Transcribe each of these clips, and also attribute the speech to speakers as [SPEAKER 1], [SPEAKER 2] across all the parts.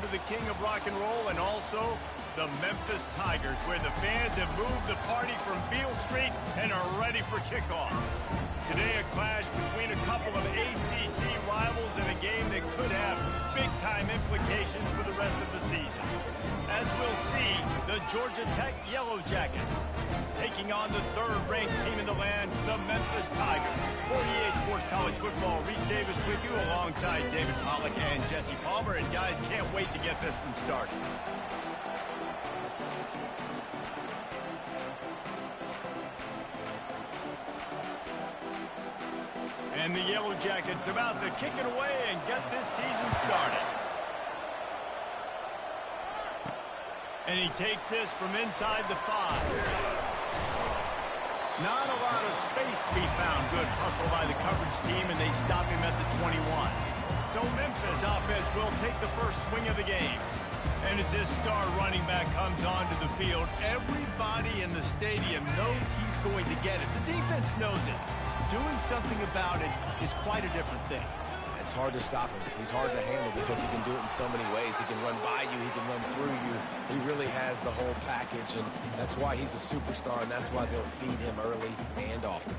[SPEAKER 1] of the king of rock and roll and also the Memphis Tigers, where the fans have moved the party from Beale Street and are ready for kickoff. Today, a clash between a couple of ACC rivals in a game that could have big-time implications for the rest of the season. As we'll see, the Georgia Tech Yellow Jackets taking on the third-ranked team in the land, the Memphis Tigers. For EA Sports College Football, Reese Davis with you alongside David Pollack and Jesse Palmer. And guys, can't wait to get this one started. And the Yellow Jackets about to kick it away and get this season started. And he takes this from inside the 5. Not a lot of space to be found. Good hustle by the coverage team, and they stop him at the 21. So Memphis offense will take the first swing of the game. And as this star running back comes onto the field, everybody in the stadium knows he's going to get it. The defense knows it. Doing something about it is quite a different thing.
[SPEAKER 2] It's hard to stop him. He's hard to handle because he can do it in so many ways. He can run by you. He can run through you. He really has the whole package, and that's why he's a superstar, and that's why they'll feed him early and often.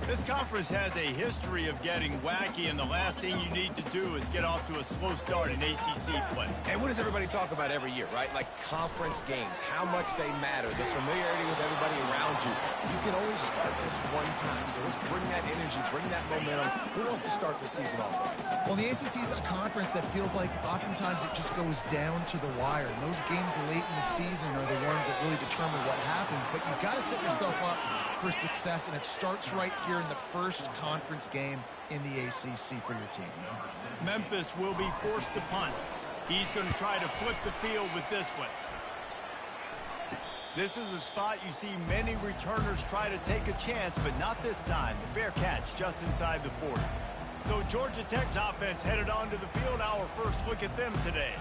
[SPEAKER 1] This conference has a history of getting wacky, and the last thing you need to do is get off to a slow start in ACC play.
[SPEAKER 2] And what does everybody talk about every year, right? Like conference games, how much they matter, the familiarity with everybody around you. You can only start this one time, so let's bring that energy, bring that momentum. Who wants to start the season off right?
[SPEAKER 3] Well, the ACC is a conference that feels like oftentimes it just goes down to the wire. And those games late in the season are the ones that really determine what happens. But you've got to set yourself up for success, and it starts right here in the first conference game in the ACC for your team.
[SPEAKER 1] Memphis will be forced to punt. He's going to try to flip the field with this one. This is a spot you see many returners try to take a chance, but not this time. The fair catch just inside the 40. So Georgia Tech's offense headed onto the field. Our first look at them today.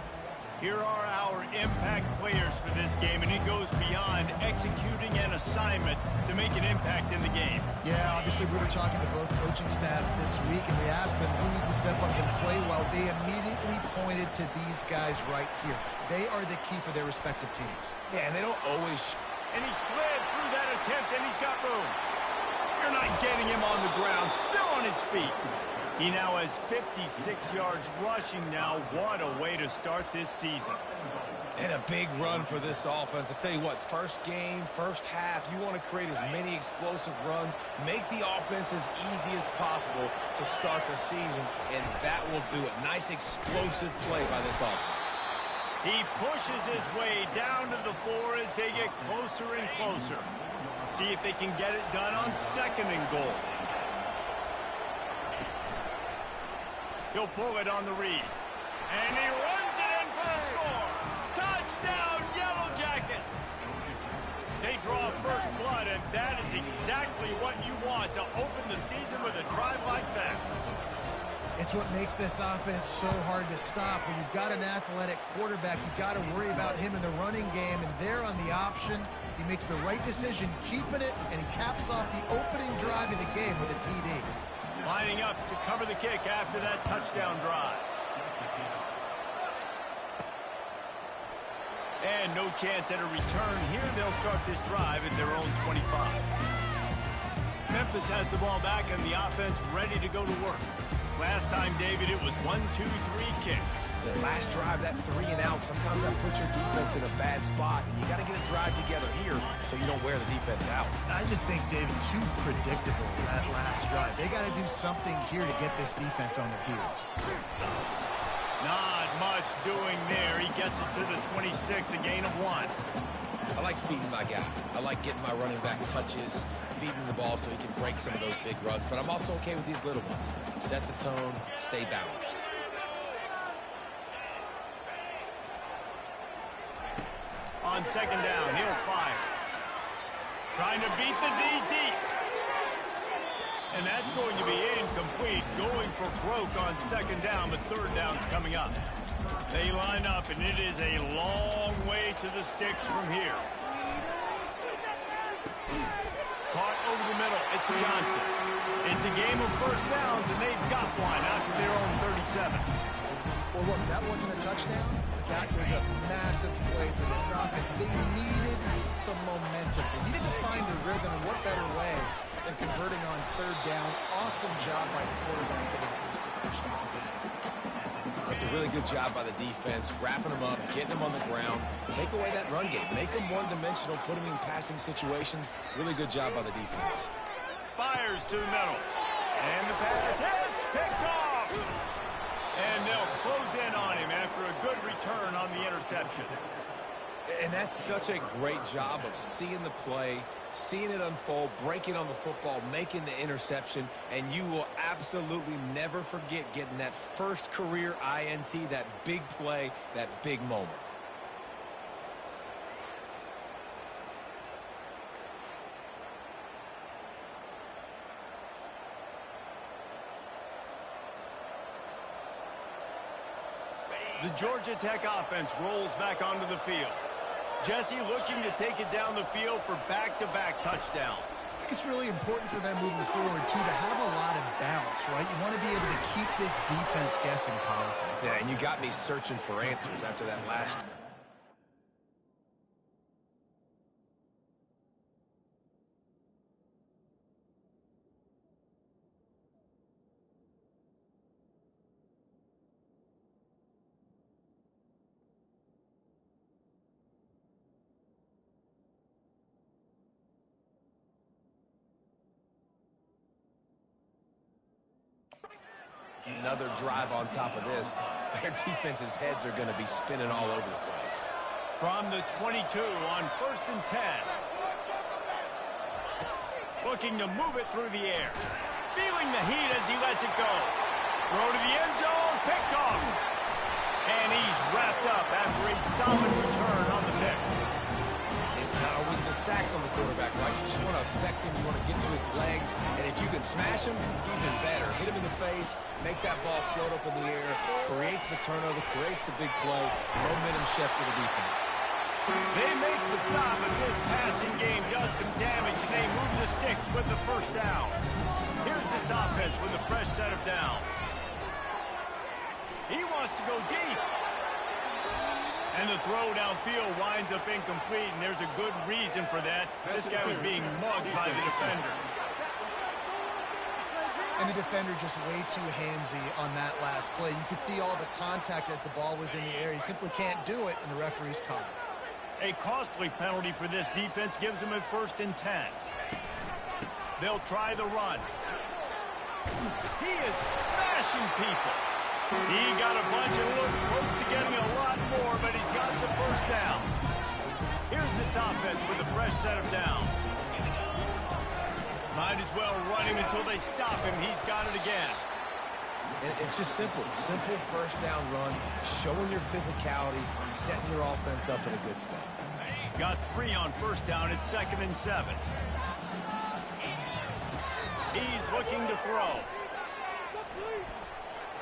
[SPEAKER 1] Here are our impact players for this game, and it goes beyond executing an assignment to make an impact in the game.
[SPEAKER 3] Yeah, obviously we were talking to both coaching staffs this week, and we asked them who needs to step up and play well. They immediately pointed to these guys right here. They are the key for their respective teams.
[SPEAKER 2] Yeah, and they don't always...
[SPEAKER 1] And he slid through that attempt, and he's got room. You're not getting him on the ground, still on his feet. He now has 56 yards rushing now. What a way to start this season.
[SPEAKER 2] And a big run for this offense. I tell you what, first game, first half, you want to create as many explosive runs, make the offense as easy as possible to start the season, and that will do it. Nice explosive play by this offense.
[SPEAKER 1] He pushes his way down to the 4 as they get closer and closer. See if they can get it done on 2nd and goal. He'll pull it on the read. And he runs it in for the score. Touchdown, Yellow Jackets. They draw first blood, and that is exactly what you want to open the season with a drive like that.
[SPEAKER 3] It's what makes this offense so hard to stop. When you've got an athletic quarterback, you've got to worry about him in the running game, and there on the option, he makes the right decision, keeping it, and he caps off the opening drive of the game with a TD.
[SPEAKER 1] Lining up to cover the kick after that touchdown drive. And no chance at a return here. They'll start this drive at their own 25. Memphis has the ball back and the offense ready to go to work. Last time, David, it was 1-2-3 kick.
[SPEAKER 2] The last drive, that 3 and out, sometimes that puts your defense in a bad spot, and you got to get a drive together here so you don't wear the defense out.
[SPEAKER 3] I just think, David, too predictable that last drive. They got to do something here to get this defense on their heels.
[SPEAKER 1] Not much doing there. He gets it to the 26, a gain of 1.
[SPEAKER 2] I like feeding my guy. I like getting my running back touches, feeding the ball so he can break some of those big runs, but I'm also okay with these little ones. Set the tone, stay balanced.
[SPEAKER 1] On 2nd down, he'll fire. Trying to beat the D deep. And that's going to be incomplete. Going for broke on 2nd down, but 3rd down's coming up. They line up, and it is a long way to the sticks from here. Caught over the middle. It's Johnson. It's a game of first downs, and they've got one out to their own 37.
[SPEAKER 3] Well, look, that wasn't a touchdown, but explosive play for this offense. They needed some momentum. They needed to find a rhythm, and what better way than converting on third down. Awesome job by the quarterback getting to his position.
[SPEAKER 2] That's a really good job by the defense, wrapping them up, getting them on the ground. Take away that run game. Make them one-dimensional, put them in passing situations. Really good job by the defense.
[SPEAKER 1] Fires to the middle. And the pass hits, picked off. And they'll close in on him after a good return on the interception.
[SPEAKER 2] And that's such a great job of seeing the play, seeing it unfold, breaking on the football, making the interception, and you will absolutely never forget getting that first career INT, that big play, that big moment.
[SPEAKER 1] The Georgia Tech offense rolls back onto the field. Jesse looking to take it down the field for back-to-back touchdowns.
[SPEAKER 3] I think it's really important for them moving forward, too, to have a lot of bounce, right? You want to be able to keep this defense guessing, Paul.
[SPEAKER 2] Yeah, and you got me searching for answers after that last year. Another drive on top of this. Their defense's heads are going to be spinning all over the place.
[SPEAKER 1] From the 22 on 1st and 10. Looking to move it through the air. Feeling the heat as he lets it go. Throw to the end zone, picked off. And he's wrapped up after a solid return on the pick.
[SPEAKER 2] It's not always the sacks on the quarterback, right? You just want to affect him. You want to get to his legs. And if you can smash him, even better. Hit him in the face, make that ball float up in the air, creates the turnover, creates the big play, momentum shift for the defense.
[SPEAKER 1] They make the stop, but this passing game does some damage, and they move the sticks with the first down. Here's this offense with a fresh set of downs. He wants to go deep. And the throw downfield winds up incomplete, and there's a good reason for that. This guy was being mugged by the defender.
[SPEAKER 3] And the defender just way too handsy on that last play. You could see all the contact as the ball was in the air. He simply can't do it, and the referee's caught it.
[SPEAKER 1] A costly penalty for this defense gives them a 1st and 10. They'll try the run. He is smashing people. He got a bunch and looked close to getting a lot more, but he's got the first down. Here's this offense with a fresh set of downs. Might as well run him until they stop him. He's got it again.
[SPEAKER 2] It's just simple. Simple first down run, showing your physicality, setting your offense up in a good spot.
[SPEAKER 1] Got 3 on 1st down at 2nd and 7. He's looking to throw.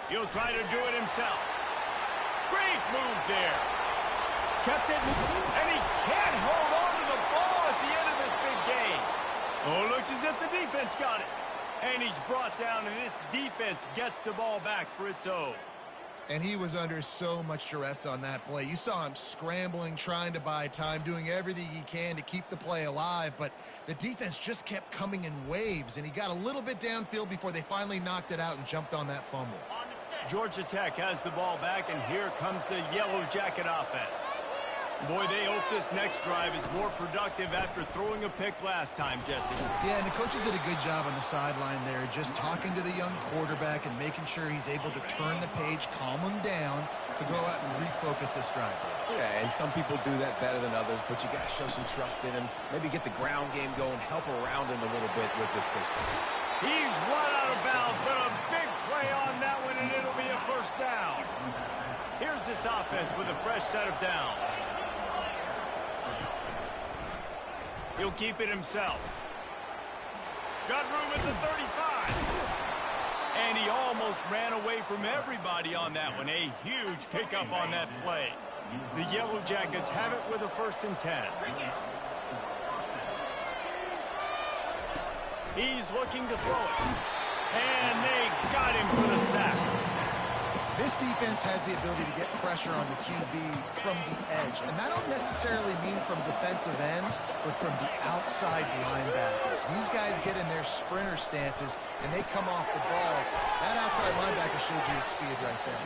[SPEAKER 1] He'll try to do it himself. Great move there. Kept it, and he can't hold on to the ball at the end of this big game. Oh, looks as if the defense got it. And he's brought down, and this defense gets the ball back for its own.
[SPEAKER 3] And he was under so much duress on that play. You saw him scrambling, trying to buy time, doing everything he can to keep the play alive, but the defense just kept coming in waves, and he got a little bit downfield before they finally knocked it out and jumped on that fumble.
[SPEAKER 1] Georgia Tech has the ball back, and here comes the Yellow Jacket offense. Boy, they hope this next drive is more productive after throwing a pick last time, Jesse.
[SPEAKER 3] Yeah, and the coaches did a good job on the sideline there, just talking to the young quarterback and making sure he's able to turn the page, calm him down to go out and refocus this drive.
[SPEAKER 2] Yeah, and some people do that better than others, but you got to show some trust in him, maybe get the ground game going, help around him a little bit with this system.
[SPEAKER 1] He's run out of bounds, but a big play on that one, and it'll be a 1st down. Here's this offense with a fresh set of downs. He'll keep it himself. Got room at the 35. And he almost ran away from everybody on that one. A huge pickup on that play. The Yellow Jackets have it with a 1st and 10. He's looking to throw it. And they got him for the sack.
[SPEAKER 3] This defense has the ability to get pressure on the QB from the edge, and that don't necessarily mean from defensive ends, but from the outside linebackers. These guys get in their sprinter stances, and they come off the ball. That outside linebacker showed you his speed right there.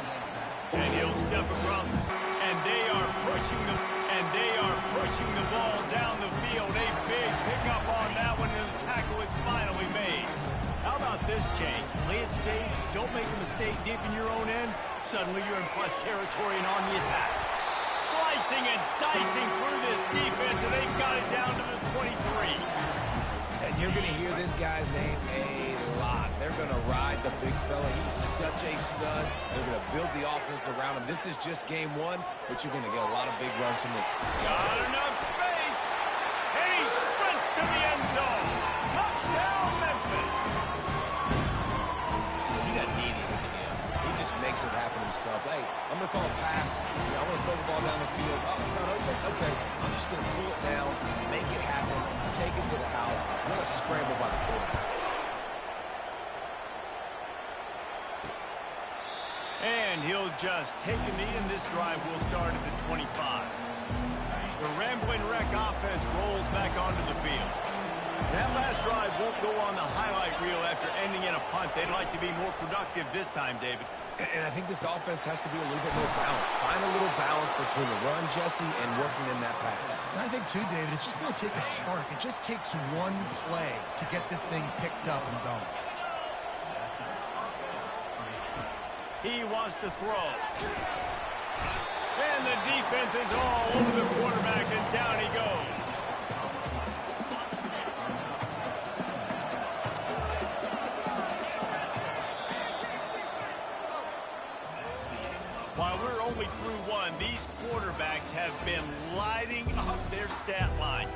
[SPEAKER 1] And he'll step across and they are pushing the ball down the field. A big pickup on that one, and the tackle is finally made. How about this change? Play it safe, don't make a mistake deep in your own end. Suddenly you're in plus territory and on the attack. Slicing and dicing through this defense, and they've got it down to the 23.
[SPEAKER 2] And you're going to hear this guy's name a lot. They're going to ride the big fella. He's such a stud. They're going to build the offense around him. This is just game one, but you're going to get a lot of big runs from this.
[SPEAKER 1] Got enough space, and he sprints to the end zone. Touchdown, Memphis.
[SPEAKER 2] He doesn't need anything in him. He just makes it happen himself. Hey, I'm going to call a pass. I'm going to throw the ball down the field. Oh, it's not open. Okay, I'm just going to pull it down, make it happen, take it to the house. What a scramble by the quarterback.
[SPEAKER 1] And he'll just take a knee, and this drive will start at the 25. The Rambling Wreck offense rolls back onto the field. That last drive won't go on the highlight reel after ending in a punt. They'd like to be more productive this time, David.
[SPEAKER 2] And I think this offense has to be a little bit more balanced. Find a little balance between the run, Jesse, and working in that pass.
[SPEAKER 3] And I think, too, David, it's just going to take a spark. It just takes one play to get this thing picked up and going.
[SPEAKER 1] He wants to throw. And the defense is all over the quarterback, and down he goes. While we're only through one, these quarterbacks have been lighting up their stat lines.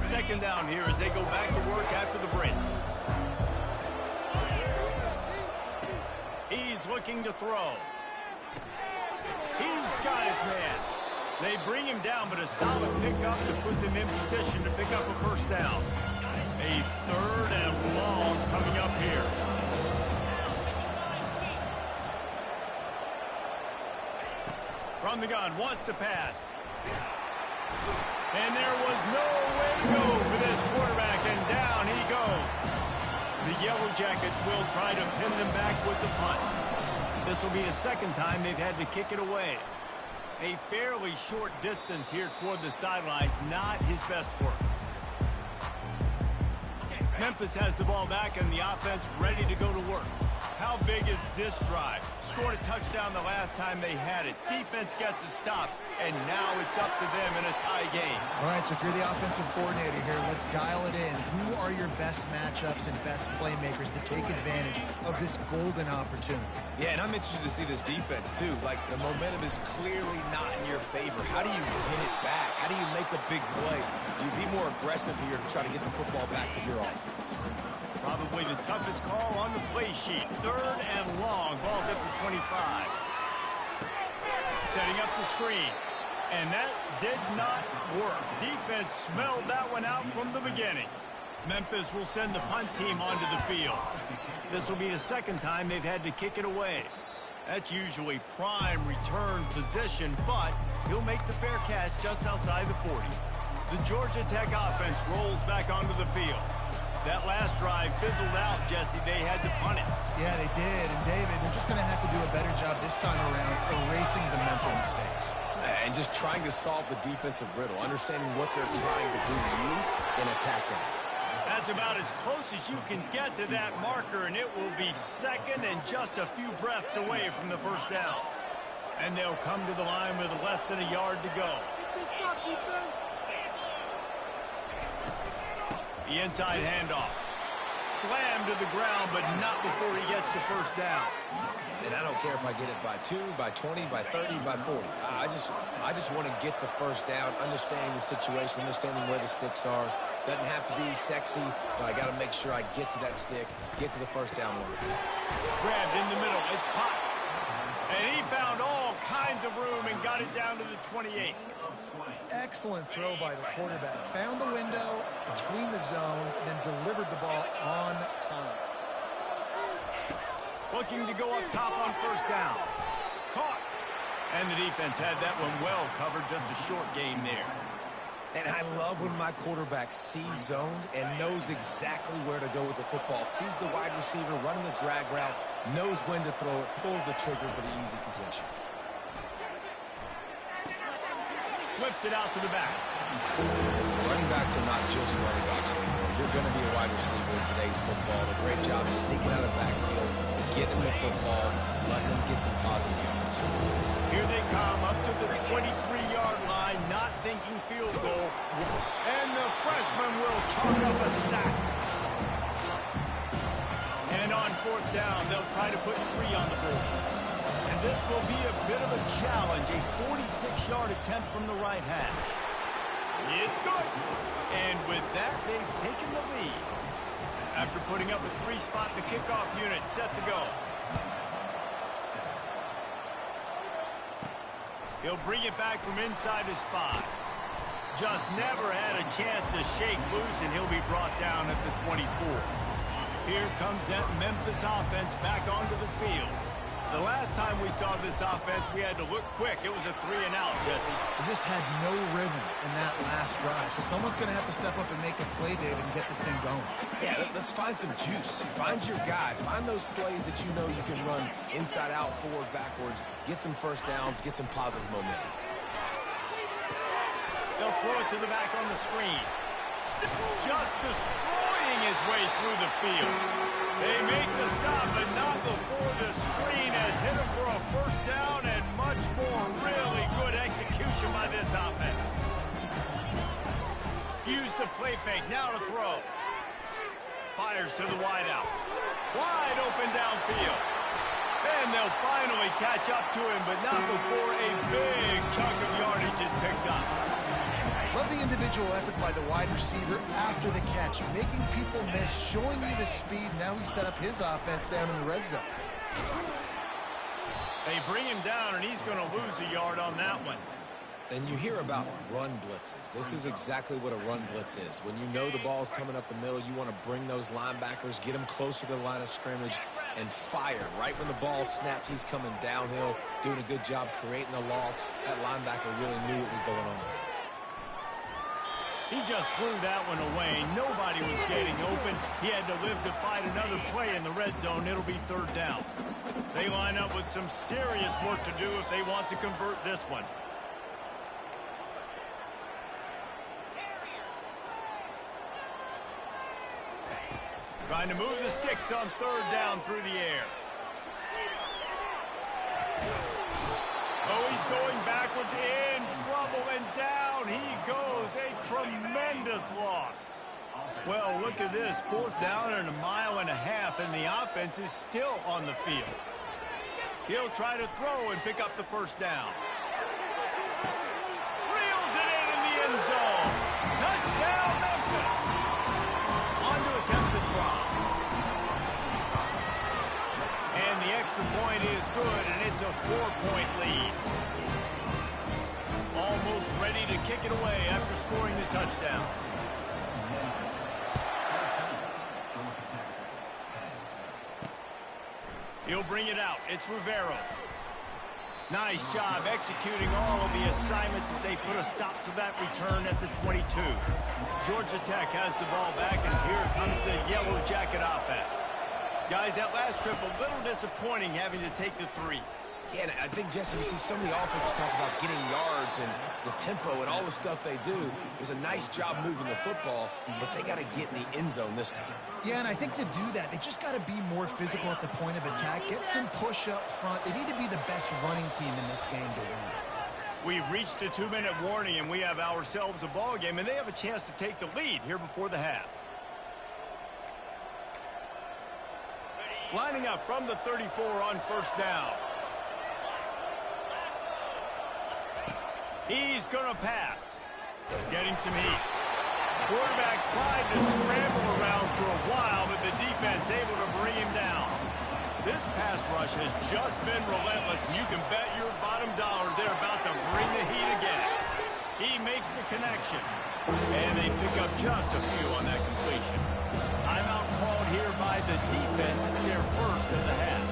[SPEAKER 1] Second down here as they go back to work after the break. He's looking to throw. He's got his man. They bring him down, but a solid pickup to put them in position to pick up a first down. A third and long coming up here. From the gun, wants to pass. And there was no way to go for this quarterback, and down he goes. The Yellow Jackets will try to pin them back with the punt. This will be the second time they've had to kick it away. A fairly short distance here toward the sidelines, not his best work. Memphis has the ball back and the offense ready to go to work. How big is this drive? Scored a touchdown the last time they had it. Defense gets a stop, and now it's up to them in a tie game.
[SPEAKER 3] All right, so if you're the offensive coordinator here, let's dial it in. Who are your best matchups and best playmakers to take advantage of this golden opportunity?
[SPEAKER 2] Yeah, and I'm interested to see this defense, too. Like, the momentum is clearly not in your favor. How do you get it back? How do you make a big play? Do you be more aggressive here to try to get the football back to your offense?
[SPEAKER 1] Probably the toughest call on the play sheet. Third and long. Ball's at the 25. Setting up the screen. And that did not work. Defense smelled that one out from the beginning. Memphis will send the punt team onto the field. This will be the second time they've had to kick it away. That's usually prime return position, but he'll make the fair catch just outside the 40. The Georgia Tech offense rolls back onto the field. That last drive fizzled out, Jesse. They had to punt it.
[SPEAKER 3] Yeah, they did. And, David, they're just going to have to do a better job this time around erasing the mental mistakes.
[SPEAKER 2] And just trying to solve the defensive riddle, understanding what they're trying to do to you and attacking.
[SPEAKER 1] That's about as close as you can get to that marker, and it will be second and just a few breaths away from the first down. And they'll come to the line with less than a yard to go. The inside handoff. Slammed to the ground, but not before he gets the first down.
[SPEAKER 2] And I don't care if I get it by 2, by 20, by 30, by 40. I just want to get the first down, understanding the situation, understanding where the sticks are. Doesn't have to be sexy, but I got to make sure I get to that stick, get to the first down line.
[SPEAKER 1] Grabbed in the middle. It's Potts. And he found all kinds of room and got it down to the 28.
[SPEAKER 3] Excellent throw by the quarterback. Found the window between the zones and then delivered the ball on time.
[SPEAKER 1] Looking to go up top on first down. Caught. And the defense had that one well covered, just a short game there.
[SPEAKER 2] And I love when my quarterback sees zoned and knows exactly where to go with the football. Sees the wide receiver running the drag route, knows when to throw it, pulls the trigger for the easy completion.
[SPEAKER 1] Flips it out to the back.
[SPEAKER 2] Running backs are not just running backs anymore. You're going to be a wide receiver in today's football. A great job sneaking out of the backfield, getting the football, letting them get some positive yards.
[SPEAKER 1] Here they come up to the 23-yard line, not thinking field goal. And the freshman will chalk up a sack. And on fourth down, they'll try to put 3 on the board. And this will be a bit of a challenge, a 46-yard attempt from the right hash. It's good. And with that, they've taken the lead. After putting up a 3-spot, the kickoff unit set to go. He'll bring it back from inside his 5. Just never had a chance to shake loose, and he'll be brought down at the 24. Here comes that Memphis offense back onto the field. The last time we saw this offense, we had to look quick. It was a 3-and-out, Jesse.
[SPEAKER 3] They just had no rhythm in that last drive. So someone's going to have to step up and make a play, David, and get this thing going.
[SPEAKER 2] Yeah, let's find some juice. Find your guy. Find those plays that you know you can run inside out, forward, backwards. Get some first downs. Get some positive momentum.
[SPEAKER 1] They'll throw it to the back on the screen. Just destroying his way through the field. They make the stop, but not before the screen has hit him for a first down, and much more really good execution by this offense. Use the play fake, now to throw. Fires to the wideout. Wide open downfield. And they'll finally catch up to him, but not before a big chunk of yardage is picked up.
[SPEAKER 3] Love the individual effort by the wide receiver after the catch, making people miss, showing you the speed. Now he set up his offense down in the red zone.
[SPEAKER 1] They bring him down, and he's going to lose a yard on that one.
[SPEAKER 2] And you hear about run blitzes. This is exactly what a run blitz is. When you know the ball's coming up the middle, you want to bring those linebackers, get them closer to the line of scrimmage, and fire. Right when the ball snapped, he's coming downhill, doing a good job creating a loss. That linebacker really knew what was going on.
[SPEAKER 1] He just threw that one away. Nobody was getting open. He had to live to fight another play in the red zone. It'll be third down. They line up with some serious work to do if they want to convert this one. Trying to move the sticks on third down through the air. Oh, he's going backwards, in trouble, and down he goes. A tremendous loss. Well, look at this. Fourth down and 1.5 miles, and the offense is still on the field. He'll try to throw and pick up the first down. Reels it in the end zone. Touchdown, Memphis. On to attempt the try. And the extra point is good, and it's a 4-point lead. Almost ready to kick it away after scoring the touchdown. He'll bring it out. It's Rivero. Nice job executing all of the assignments as they put a stop to that return at the 22. Georgia Tech has the ball back, and here comes the Yellow Jacket offense. Guys, that last trip a little disappointing having to take the 3.
[SPEAKER 2] Yeah, and I think, Jesse, you see so many offenses talk about getting yards and the tempo and all the stuff they do. It was a nice job moving the football, but they got to get in the end zone this time.
[SPEAKER 3] Yeah, and I think to do that, they just got to be more physical at the point of attack, get some push up front. They need to be the best running team in this game to win.
[SPEAKER 1] We've reached the 2-minute warning, and we have ourselves a ball game, and they have a chance to take the lead here before the half. Lining up from the 34 on first down. He's going to pass. Getting some heat. Quarterback tried to scramble around for a while, but the defense able to bring him down. This pass rush has just been relentless, and you can bet your bottom dollar they're about to bring the heat again. He makes the connection, and they pick up just a few on that completion. Timeout called here by the defense. It's their first of the half.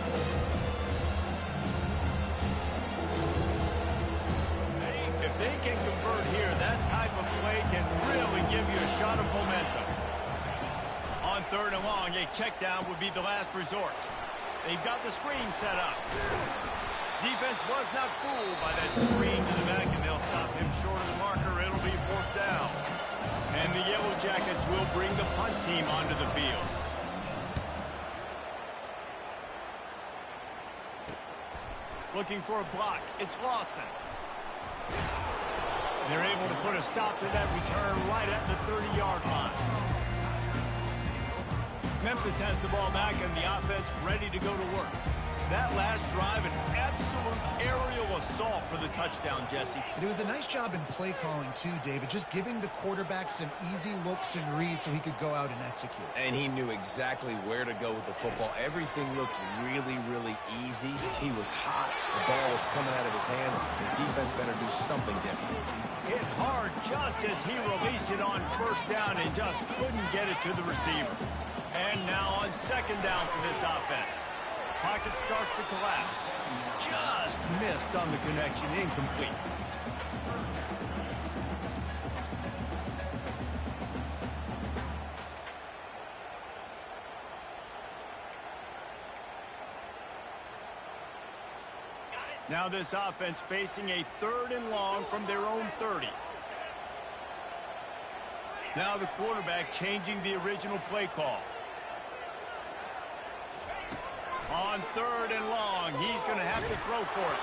[SPEAKER 1] can convert here, that type of play can really give you a shot of momentum. On 3rd and long, a check down would be the last resort. They've got the screen set up. Defense was not fooled by that screen to the back, and they'll stop him short of the marker. It'll be 4th down. And the Yellow Jackets will bring the punt team onto the field. Looking for a block. It's Lawson. They're able to put a stop to that return right at the 30-yard line. Memphis has the ball back and the offense ready to go to work. That last drive, an absolute aerial assault for the touchdown, Jesse.
[SPEAKER 3] And it was a nice job in play calling, too, David, just giving the quarterback some easy looks and reads so he could go out and execute.
[SPEAKER 2] And he knew exactly where to go with the football. Everything looked really, really easy. He was hot. The ball was coming out of his hands. The defense better do something different.
[SPEAKER 1] Hit hard just as he released it on 1st down and just couldn't get it to the receiver. And now on 2nd down for this offense. Pocket starts to collapse. Just missed on the connection. Incomplete. Now this offense facing a 3rd and long from their own 30. Now the quarterback changing the original play call. On 3rd and long, he's going to have to throw for it.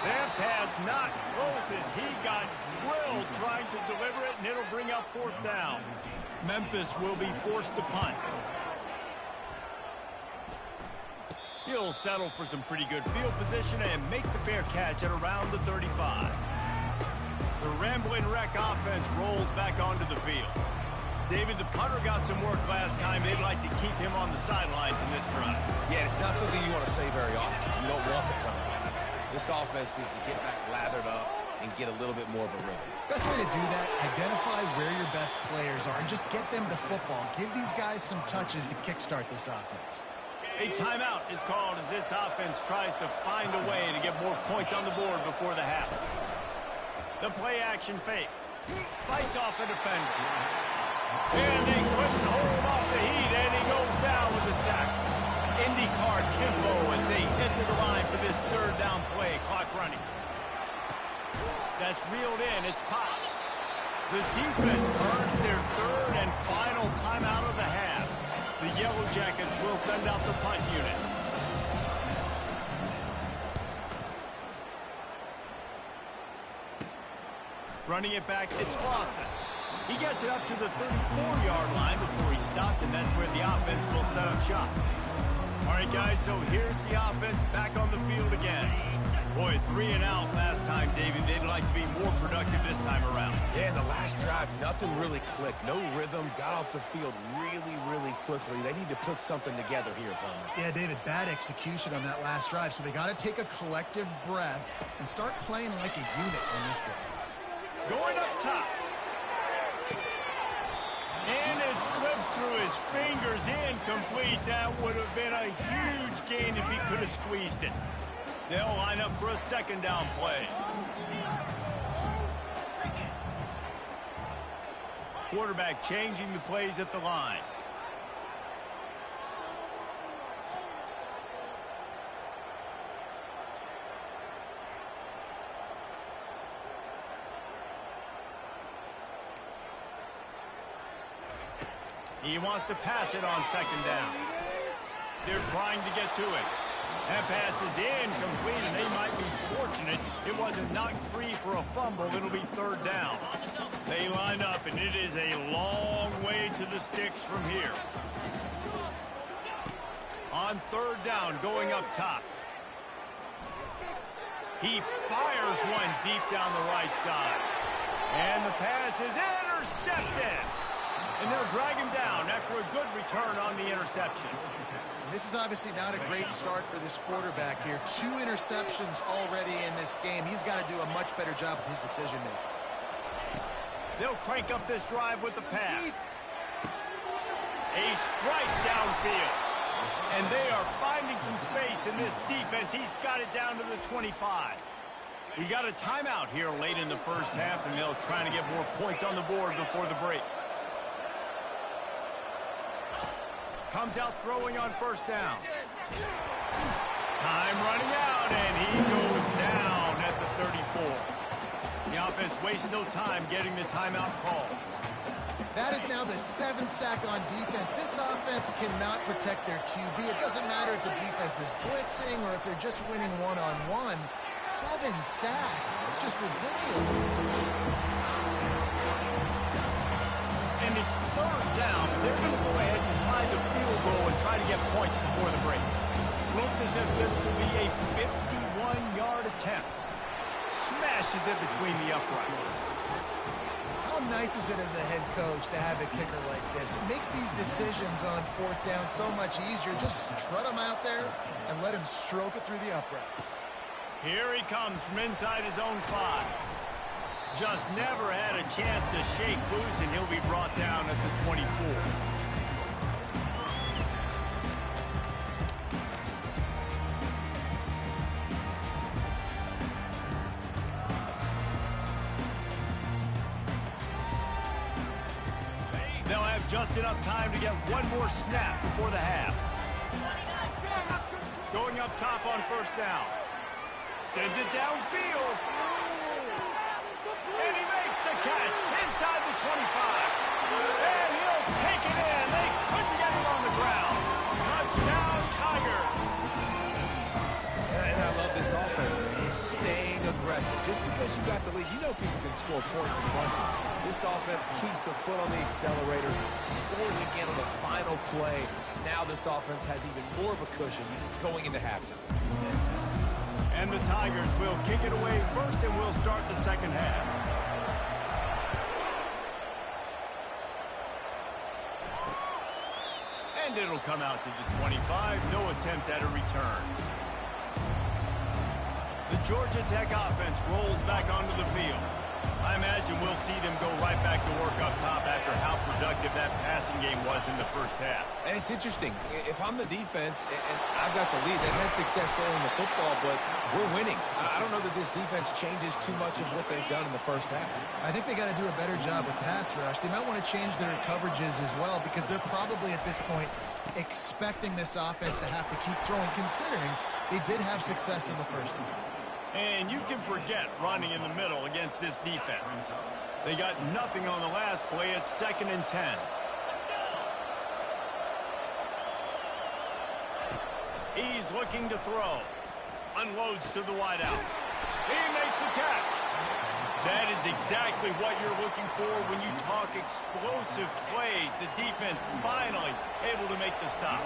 [SPEAKER 1] That pass not close as he got drilled trying to deliver it, and it'll bring up 4th down. Memphis will be forced to punt. He'll settle for some pretty good field position and make the fair catch at around the 35. The Rambling Wreck offense rolls back onto the field. David, the punter got some work last time. They'd like to keep him on the sidelines in this drive.
[SPEAKER 2] Yeah, it's not something you want to say very often. You don't want the punter. This offense needs to get back lathered up and get a little bit more of a rhythm.
[SPEAKER 3] Best way to do that, identify where your best players are and just get them the football. Give these guys some touches to kickstart this offense.
[SPEAKER 1] A timeout is called as this offense tries to find a way to get more points on the board before the half. The play-action fake. Fights off a defender. And they couldn't hold off the heat, and he goes down with a sack. IndyCar tempo as they hit to the line for this 3rd down play. Clock running. That's reeled in. It's Pops. The defense earns their 3rd and final timeout of the half. The Yellow Jackets will send out the punt unit. Running it back, it's Lawson. He gets it up to the 34-yard line before he stopped, and that's where the offense will set up shop. All right, guys, so here's the offense back on the field again. Boy, 3 and out last time, David. They'd like to be more productive this time around.
[SPEAKER 2] Yeah, in the last drive, nothing really clicked. No rhythm, got off the field really, really quickly. They need to put something together here, Tom.
[SPEAKER 3] Yeah, David, bad execution on that last drive, so they got to take a collective breath and start playing like a unit on this one.
[SPEAKER 1] Going up top. And it slips through his fingers, incomplete. That would have been a huge gain if he could have squeezed it. They'll line up for a 2nd down play. Quarterback changing the plays at the line. He wants to pass it on 2nd down. They're trying to get to it. That pass is incomplete, and they might be fortunate it wasn't knocked free for a fumble. It'll be 3rd down. They line up, and it is a long way to the sticks from here. On 3rd down, going up top. He fires one deep down the right side. And the pass is intercepted. And they'll drag him down after a good return on the interception.
[SPEAKER 3] And this is obviously not a great start for this quarterback here. 2 interceptions already in this game. He's got to do a much better job with his decision-making.
[SPEAKER 1] They'll crank up this drive with the pass. A strike downfield. And they are finding some space in this defense. He's got it down to the 25. We got a timeout here late in the first half, and they'll try to get more points on the board before the break. Comes out throwing on first down. Time running out, and he goes down at the 34. The offense wastes no time getting the timeout call.
[SPEAKER 3] That is now the 7th sack on defense. This offense cannot protect their QB. It doesn't matter if the defense is blitzing or if they're just winning one-on-one. 7 sacks. That's just ridiculous.
[SPEAKER 1] And it's third down. They're going to go ahead and try the field goal and try to get points before the break. Looks as if this will be a 51-yard attempt. Smashes it between the uprights.
[SPEAKER 3] How nice is it as a head coach to have a kicker like this? It makes these decisions on fourth down so much easier. Just trot him out there and let him stroke it through the uprights.
[SPEAKER 1] Here he comes from inside his own 5. Just never had a chance to shake loose, and he'll be brought down at the 24. They'll have just enough time to get one more snap before the half. Going up top on first down. Sends it downfield. And he makes the catch inside the 25. And he'll take it in. They couldn't get him on the ground. Touchdown, Tiger.
[SPEAKER 2] And I love this offense, man. Staying aggressive. Just because you got the lead, you know people can score points in bunches. This offense keeps the foot on the accelerator, scores again on the final play. Now this offense has even more of a cushion going into halftime.
[SPEAKER 1] And the Tigers will kick it away first, and we'll start the second half. And it'll come out to the 25. No attempt at a return. The Georgia Tech offense rolls back onto the field. I imagine we'll see them go right back to work up top after how productive that passing game was in the first half.
[SPEAKER 2] And it's interesting. If I'm the defense and I've got the lead, they've had success throwing the football, but we're winning. I don't know that this defense changes too much of what they've done in the first half.
[SPEAKER 3] I think they got to do a better job with pass rush. They might want to change their coverages as well, because they're probably at this point expecting this offense to have to keep throwing, considering they did have success in the first half.
[SPEAKER 1] And you can forget running in the middle against this defense. They got nothing on the last play. It's 2nd and 10. He's looking to throw. Unloads to the wideout. He makes the catch. That is exactly what you're looking for when you talk explosive plays. The defense finally able to make the stop.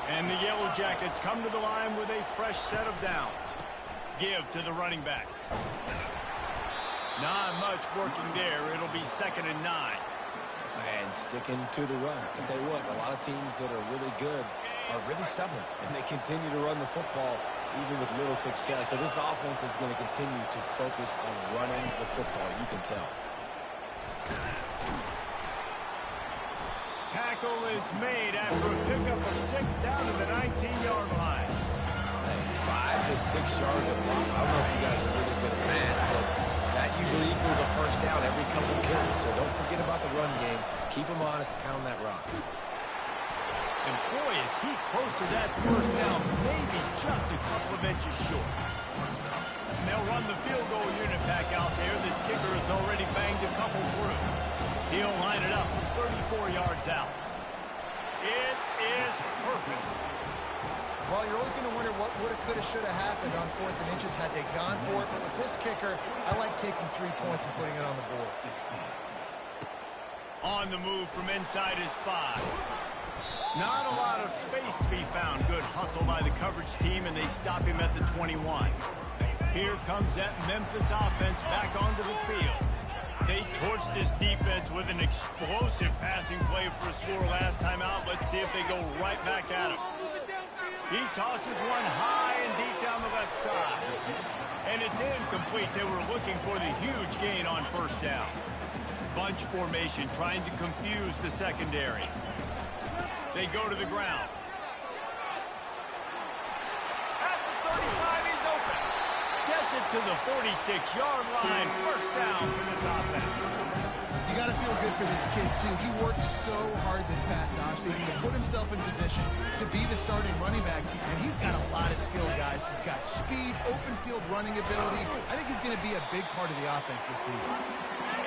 [SPEAKER 1] And the Yellow Jackets come to the line with a fresh set of downs. Give to the running back. Not much working there. It'll be 2nd and 9.
[SPEAKER 2] And sticking to the run. I tell you what, a lot of teams that are really good are really stubborn, and they continue to run the football even with little success. So this offense is going to continue to focus on running the football. You can tell.
[SPEAKER 1] Tackle is made after a pickup of 6 down to the 19-yard line.
[SPEAKER 2] 5 to 6 yards a block. I don't know if you guys are really good at math, but that usually equals a first down every couple of carries. So don't forget about the run game. Keep them honest, pound that rock.
[SPEAKER 1] And boy, is he close to that first down, maybe just a couple of inches short. And they'll run the field goal unit back out there. This kicker has already banged a couple through. He'll line it up from 34 yards out. It is perfect.
[SPEAKER 3] Well, you're always going to wonder what woulda, coulda, shoulda happened on 4th and inches had they gone for it. But with this kicker, I like taking 3 points and putting it on the board.
[SPEAKER 1] On the move from inside his 5. Not a lot of space to be found. Good hustle by the coverage team, and they stop him at the 21. Here comes that Memphis offense back onto the field. They torched this defense with an explosive passing play for a score last time out. Let's see if they go right back at him. He tosses one high and deep down the left side. And it's incomplete. They were looking for the huge gain on first down. Bunch formation trying to confuse the secondary. They go to the ground. At the 35, he's open. Gets it to the 46-yard line. First down for this offense.
[SPEAKER 3] You got to feel good for this kid, too. He worked so hard this past offseason to put himself in position to be the starting running back, and he's got a lot of skill, guys. He's got speed, open field running ability. I think he's going to be a big part of the offense this season.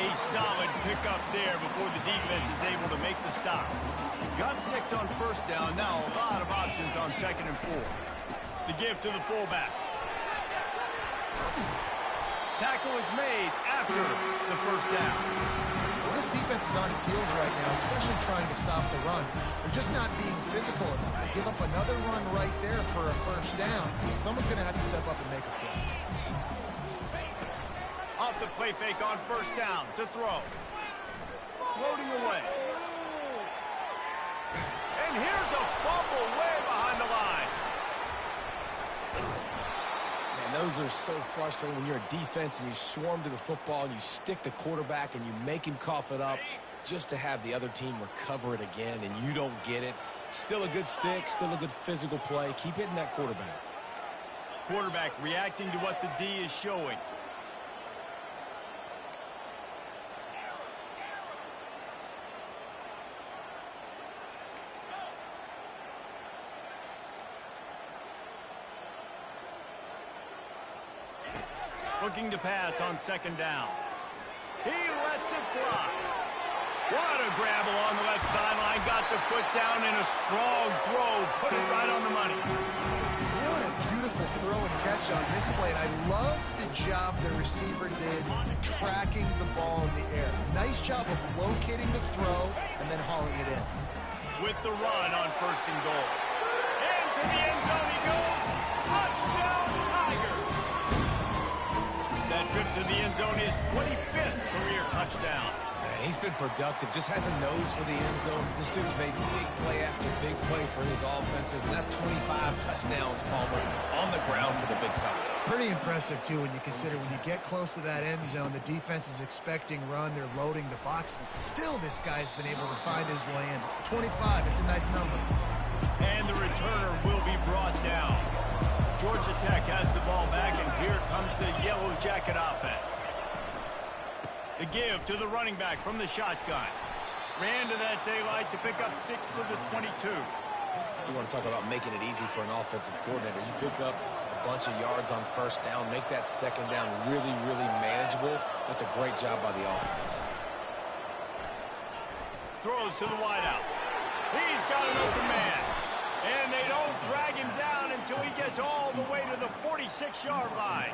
[SPEAKER 1] A solid pickup there before the defense is able to make the stop. Got 6 on first down. Now a lot of options on 2nd and 4. The give to the fullback. Tackle is made after the first down.
[SPEAKER 3] Well, this defense is on its heels right now, especially trying to stop the run. They're just not being physical enough. They give up another run right there for a first down. Someone's going to have to step up and make a play.
[SPEAKER 1] Off the play fake on first down to throw. Floating away. And here's a fumble way behind the line.
[SPEAKER 2] Man, those are so frustrating when you're a defense and you swarm to the football and you stick the quarterback and you make him cough it up just to have the other team recover it again and you don't get it. Still a good stick, still a good physical play. Keep hitting that quarterback.
[SPEAKER 1] Quarterback reacting to what the D is showing. Looking to pass on 2nd down. He lets it fly. What a grab along the left sideline. Got the foot down in a strong throw. Put it right on the money.
[SPEAKER 3] What a beautiful throw and catch on this play. And I love the job the receiver did tracking the ball in the air. Nice job of locating the throw and then hauling it in.
[SPEAKER 1] With the run on 1st and goal. Into the end zone he goes. Touchdown, Tigers. That trip to the end zone is 25th career touchdown.
[SPEAKER 2] Man, he's been productive, just has a nose for the end zone. This dude's made big play after big play for his offenses, and that's 25 touchdowns, Palmer, on the ground for the big fella.
[SPEAKER 3] Pretty impressive, too, when you consider when you get close to that end zone, the defense is expecting run, they're loading the box, and still this guy's been able to find his way in. 25, it's a nice number.
[SPEAKER 1] And the returner will be brought down. Georgia Tech has the ball back, and here comes the Yellow Jacket offense. The give to the running back from the shotgun. Ran to that daylight to pick up 6 to the 22.
[SPEAKER 2] You want to talk about making it easy for an offensive coordinator. You pick up a bunch of yards on first down, make that 2nd down really, really manageable. That's a great job by the offense.
[SPEAKER 1] Throws to the wideout. He's got an open man. And they don't drag him down until he gets all the way to the 46-yard line.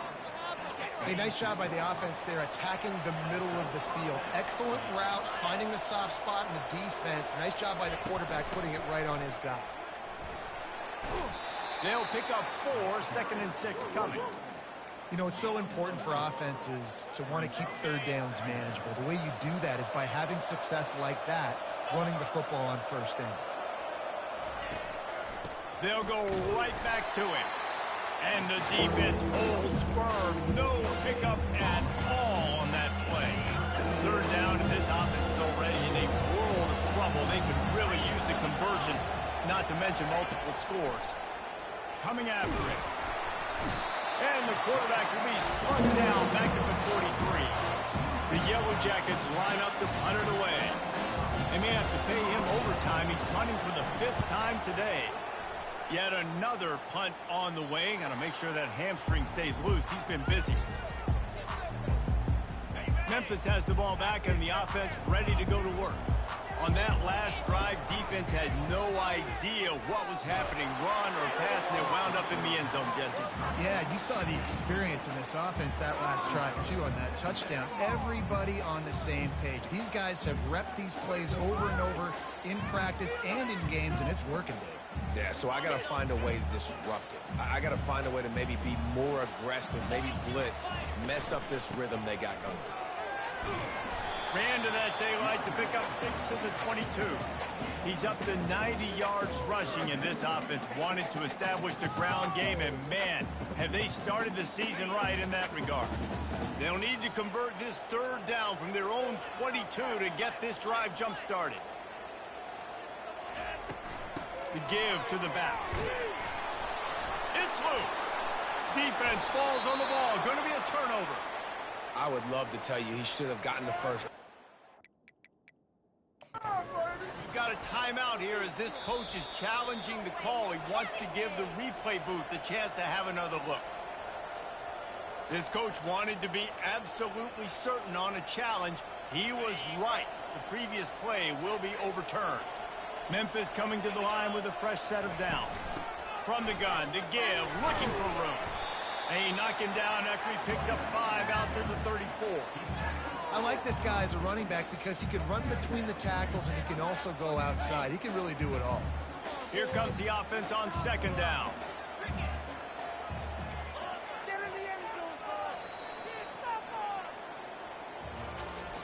[SPEAKER 3] Hey, nice job by the offense there, attacking the middle of the field. Excellent route, finding the soft spot in the defense. Nice job by the quarterback putting it right on his guy.
[SPEAKER 1] They'll pick up 4, 2nd and 6 coming.
[SPEAKER 3] You know, it's so important for offenses to want to keep 3rd downs manageable. The way you do that is by having success like that, running the football on 1st down.
[SPEAKER 1] They'll go right back to him. And the defense holds firm. No pickup at all on that play. 3rd down, and this offense is already in a world of trouble. They could really use a conversion, not to mention multiple scores. Coming after it. And the quarterback will be slung down back at the 43. The Yellow Jackets line up to punt it away. They may have to pay him overtime. He's punting for the 5th time today. Yet another punt on the way. Got to make sure that hamstring stays loose. He's been busy. Memphis has the ball back and the offense ready to go to work. On that last drive, defense had no idea what was happening, run or pass, and it wound up in the end zone, Jesse.
[SPEAKER 3] Yeah, you saw the experience in this offense that last drive, too, on that touchdown. Everybody on the same page. These guys have repped these plays over and over in practice and in games, and it's working, Dave.
[SPEAKER 2] Yeah, so I got to find a way to disrupt it. I got to find a way to maybe be more aggressive, maybe blitz, mess up this rhythm they got going.
[SPEAKER 1] Ran to that daylight to pick up 6 to the 22. He's up to 90 yards rushing, and this offense wanted to establish the ground game, and man, have they started the season right in that regard. They'll need to convert this 3rd down from their own 22 to get this drive jump-started. The give to the back. It's loose. defense falls on the ball. Going to be a turnover.
[SPEAKER 2] I would love to tell you he should have gotten the first.
[SPEAKER 1] You've got a timeout here as this coach is challenging the call. He wants to give the replay booth the chance to have another look. This coach wanted to be absolutely certain on a challenge. He was right. The previous play will be overturned. Memphis coming to the line with a fresh set of downs. From the gun to give, looking for room. And he knocked him down after he picks up 5 out to the 34.
[SPEAKER 3] I like this guy as a running back because he can run between the tackles and he can also go outside. He can really do it all.
[SPEAKER 1] Here comes the offense on second down.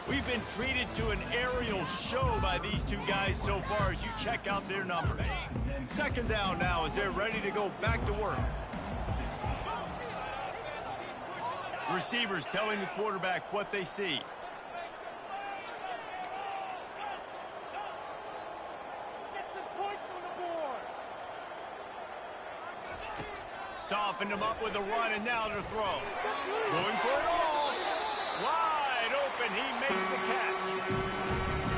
[SPEAKER 1] We've been treated to an aerial show by these two guys so far as you check out their numbers. Second down now as they're ready to go back to work. Receivers telling the quarterback what they see. Softened him up with a run, and now to throw. Going for it all. Wide open, he makes the catch.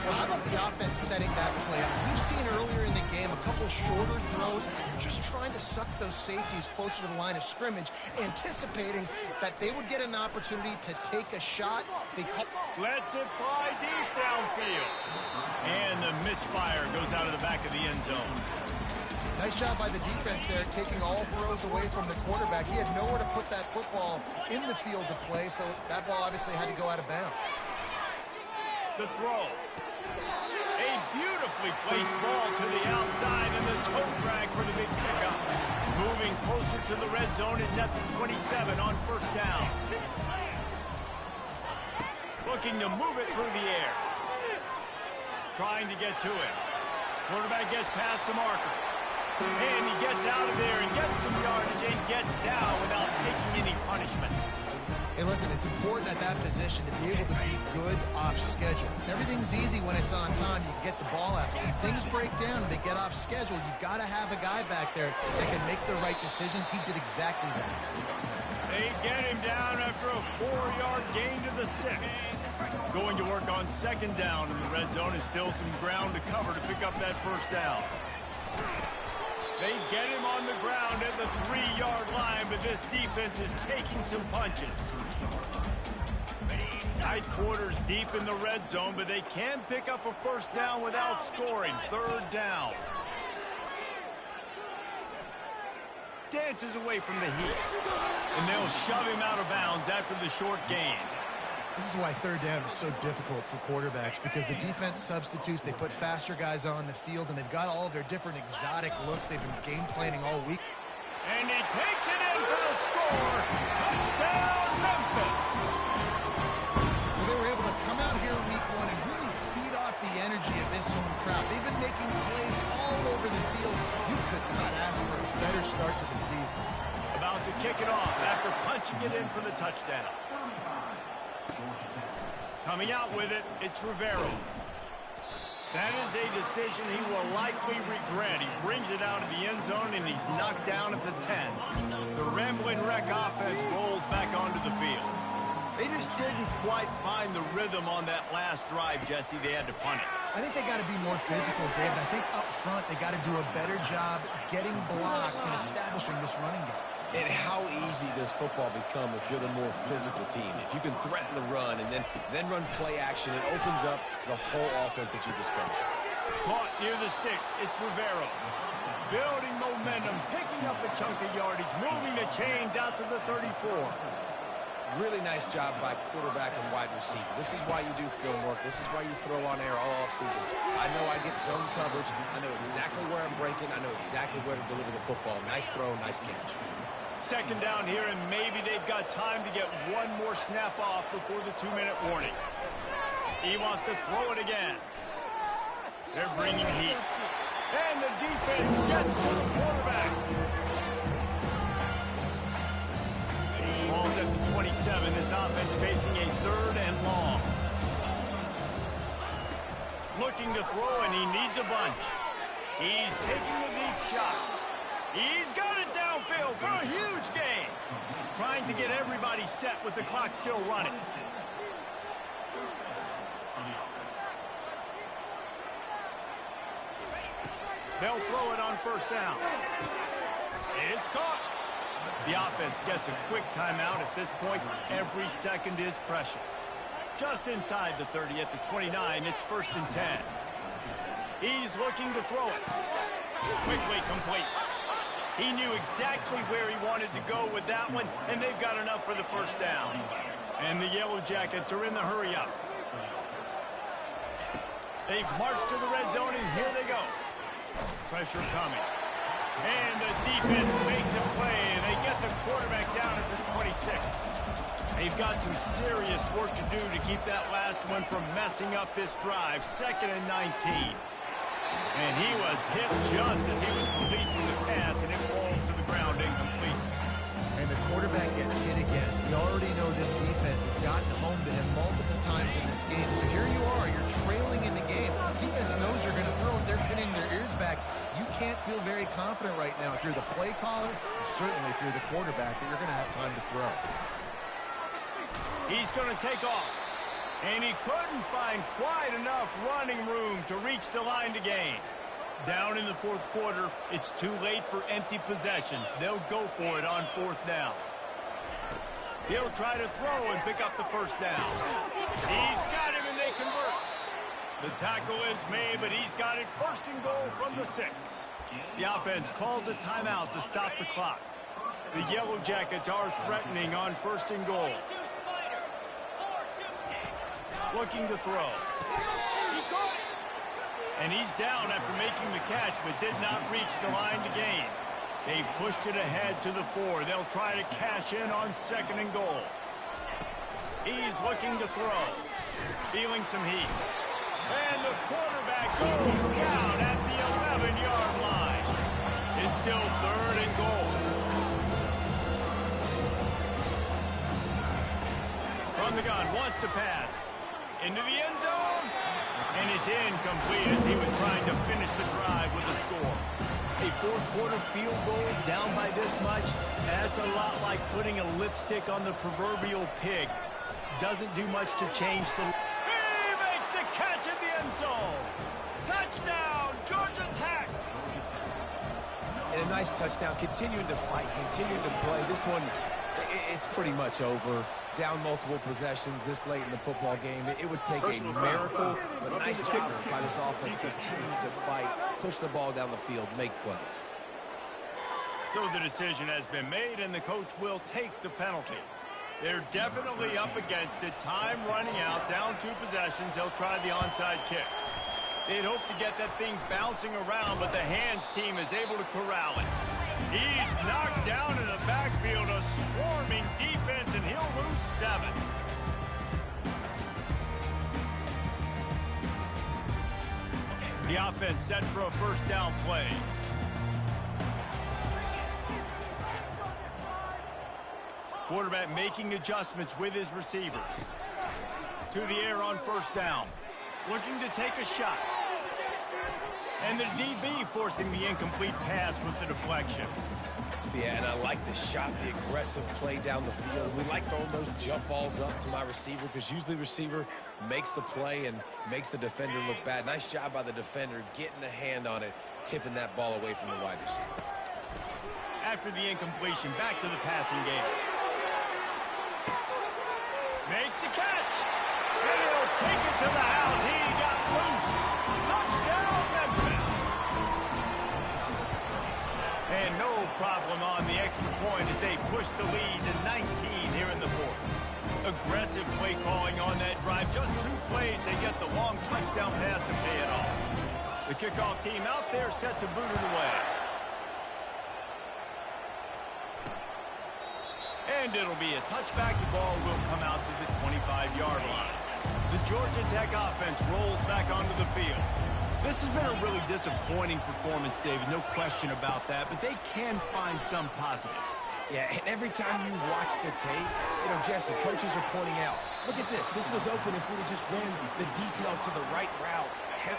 [SPEAKER 3] Well, how about the offense setting that play up? We've seen earlier in the game a couple shorter throws, just trying to suck those safeties closer to the line of scrimmage, anticipating that they would get an opportunity to take a shot.
[SPEAKER 1] Lets it fly deep downfield. And the misfire goes out of the back of the end zone.
[SPEAKER 3] Nice job by the defense there, taking all throws away from the quarterback. He had nowhere to put that football in the field to play, so that ball obviously had to go out of bounds.
[SPEAKER 1] The throw. A beautifully placed ball to the outside, and the toe drag for the big pickup. Moving closer to the red zone, it's at the 27 on first down. Looking to move it through the air. Trying to get to it. Quarterback gets past the marker. And he gets out of there and gets some yardage and gets down without taking any punishment.
[SPEAKER 3] Hey, listen, it's important at that position to be able to be good off schedule. Everything's easy when it's on time. You can get the ball out. When things break down and they get off schedule, you've got to have a guy back there that can make the right decisions. He did exactly that.
[SPEAKER 1] They get him down after a 4-yard gain to the 6. Going to work on second down in the red zone is still some ground to cover to pick up that first down. They get him on the ground at the 3-yard line, but this defense is taking some punches. Tight quarters deep in the red zone, but they can pick up a first down without scoring. Third down. Dances away from the heat. And they'll shove him out of bounds after the short gain.
[SPEAKER 3] This is why third down is so difficult for quarterbacks, because the defense substitutes, they put faster guys on the field, and they've got all of their different exotic looks they've been game planning all week.
[SPEAKER 1] And he takes it in for the score. Touchdown, Memphis.
[SPEAKER 3] Well, they were able to come out here week 1 and really feed off the energy of this home crowd. They've been making plays all over the field. You could not ask for a better start to the season.
[SPEAKER 1] About to kick it off after punching it in for the touchdown. Coming out with it, it's Rivero. That is a decision he will likely regret. He brings it out of the end zone, and he's knocked down at the 10. The Rambling Wreck offense rolls back onto the field. They just didn't quite find the rhythm on that last drive, Jesse. They had to punt it.
[SPEAKER 3] I think they got to be more physical, David. I think up front they got to do a better job getting blocks and establishing this running game.
[SPEAKER 2] And how easy does football become if you're the more physical team? If you can threaten the run and then run play action, it opens up the whole offense at your disposal.
[SPEAKER 1] Caught near the sticks, it's Rivero. Building momentum, picking up a chunk of yardage, moving the chains out to the 34.
[SPEAKER 2] Really nice job by quarterback and wide receiver. This is why you do film work. This is why you throw on air all offseason. I know I get zone coverage. I know exactly where I'm breaking. I know exactly where to deliver the football. Nice throw, nice catch.
[SPEAKER 1] Second down here, and maybe they've got time to get one more snap off before the 2-minute warning. He wants to throw it again. They're bringing heat. And the defense gets to the quarterback. Ball's at the 27. This offense facing a 3rd and long. Looking to throw, and he needs a bunch. He's taking the deep shot. He's got it downfield for a huge gain. trying to get everybody set with the clock still running. They'll throw it on first down. It's caught. The offense gets a quick timeout at this point. Every second is precious. Just inside the 30 at the 29, it's 1st and 10. He's looking to throw it. Quickly complete. He knew exactly where he wanted to go with that one, and they've got enough for the first down. And the Yellow Jackets are in the hurry-up. They've marched to the red zone, and here they go. Pressure coming. And the defense makes a play, and they get the quarterback down at the 26. They've got some serious work to do to keep that last one from messing up this drive. 2nd and 19. And he was hit just as he was releasing the pass, and it falls to the ground incomplete.
[SPEAKER 3] And the quarterback gets hit again. We already know this defense has gotten home to him multiple times in this game. So here you are, you're trailing in the game. The defense knows you're going to throw it. They're pinning their ears back. You can't feel very confident right now if you're the play caller, and certainly if you're the quarterback, that you're going to have time to throw.
[SPEAKER 1] He's going to take off. And he couldn't find quite enough running room to reach the line to gain. Down in the 4th quarter, it's too late for empty possessions. They'll go for it on 4th down. He'll try to throw and pick up the first down. He's got him, and they convert. The tackle is made, but he's got it 1st and goal from the 6. The offense calls a timeout to stop the clock. The Yellow Jackets are threatening on 1st and goal. Looking to throw. He caught it. And he's down after making the catch, but did not reach the line to gain. They've pushed it ahead to the 4. They'll try to cash in on 2nd and goal. He's looking to throw. Feeling some heat. And the quarterback goes down at the 11-yard line. It's still 3rd and goal. From the gun, wants to pass. Into the end zone. And it's incomplete as he was trying to finish the drive with a score. A 4th quarter field goal down by this much, that's a lot like putting a lipstick on the proverbial pig. Doesn't do much to change the... He makes the catch in the end zone. Touchdown, Georgia Tech.
[SPEAKER 2] And a nice touchdown, continuing to fight, continuing to play. This one, it's pretty much over. Down multiple possessions this late in the football game. It would take a miracle, but nice job by this offense continuing to fight, push the ball down the field, make plays.
[SPEAKER 1] So the decision has been made, and the coach will take the penalty. They're definitely up against it. Time running out, down 2 possessions. They'll try the onside kick. They'd hope to get that thing bouncing around, but the hands team is able to corral it. He's knocked down in the backfield, a swarming defense, and he'll lose 7. The offense set for a first down play. Quarterback making adjustments with his receivers. To the air on first down. Looking to take a shot. And the DB forcing the incomplete pass with the deflection.
[SPEAKER 2] Yeah, and I like the shot, the aggressive play down the field. We like throwing those jump balls up to my receiver because usually the receiver makes the play and makes the defender look bad. Nice job by the defender getting a hand on it, tipping that ball away from the wide receiver.
[SPEAKER 1] After the incompletion, back to the passing game. Makes the catch. And he'll take it to the house. He got loose. Touchdown, Memphis. And no problem on the extra point as they push the lead to 19 here in the 4th. Aggressive play calling on that drive. Just 2 plays, they get the long touchdown pass to pay it off. The kickoff team out there set to boot it away. And it'll be a touchback. The ball will come out to the 25-yard line. The Georgia Tech offense rolls back onto the field. This has been a really disappointing performance, David, no question about that, but they can find some positives.
[SPEAKER 2] Yeah, and every time you watch the tape, Jesse, coaches are pointing out, look at this. This was open if we'd have just ran the details to the right route,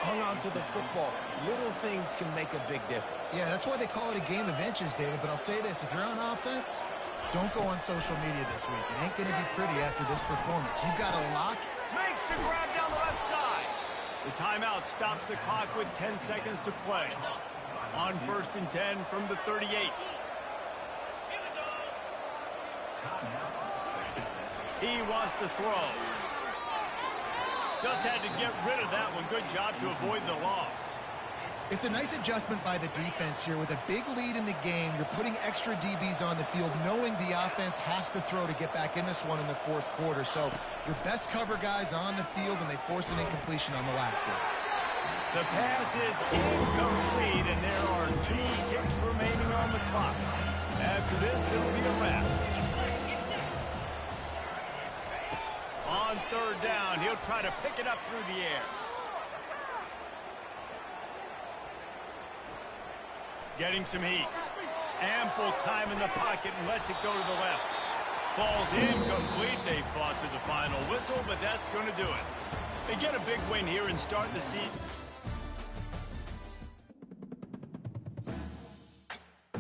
[SPEAKER 2] hung on to the football. Little things can make a big difference.
[SPEAKER 3] Yeah, that's why they call it a game of inches, David, but I'll say this. If you're on offense, Don't go on social media this week. It ain't going to be pretty after this performance. You got to lock.
[SPEAKER 1] Makes the grab down the left side. The timeout stops the clock with 10 seconds to play. On 1st and 10 from the 38. He wants to throw. Just had to get rid of that one. Good job to avoid the loss.
[SPEAKER 3] It's a nice adjustment by the defense here. With a big lead in the game, you're putting extra DBs on the field, knowing the offense has to throw to get back in this one in the fourth quarter. So your best cover guys on the field, and they force an incompletion on the last one.
[SPEAKER 1] The pass is incomplete, and there are 2 ticks remaining on the clock. After this, it'll be a wrap. On 3rd down, he'll try to pick it up through the air. Getting some heat. Ample time in the pocket and lets it go to the left. Ball's incomplete. They fought to the final whistle, but that's going to do it. They get a big win here and start the season.